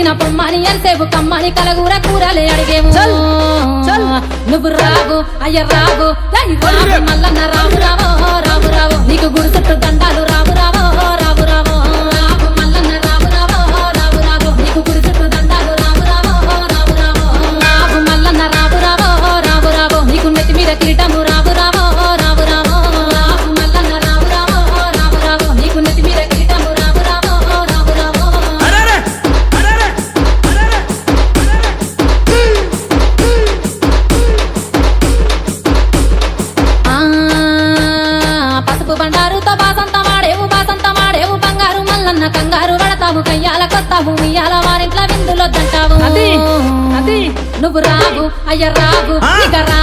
పిలిచిన పొమ్మని ఎంతసేపు కమ్మని కలగూర కూరలే అడిగేము నువ్వు రావు అయ్య రావు మల్లన్న రావు రావో రావు రావు నీకు గుడి చుట్టూ దండాలు రావు రావో రావు రావో రావు మల్లన్న రావు రావో రావు రావు నీకు గుడి చుట్టూ దండాలు రావు రావో రావు రావో రావు మల్లన్న రావు రావో రావు రావో నీకు నెత్తి మీద కిరీటము రావు రావో రావు రావో రావు మల్లన్న రావు రావో రావు రావో నీకు నెత్తి మీద కిరీటము రావు రావో రావు రావో పసుపు బండారుతో బాసంత మాడేవు బంగారు మల్లన్న కంగారు పడతావు కయ్యాల కొత్తావు ఉయ్యాల వారింట్ల విందులో దంటావు నువ్వు రావు అయ్య రావు ఇక రా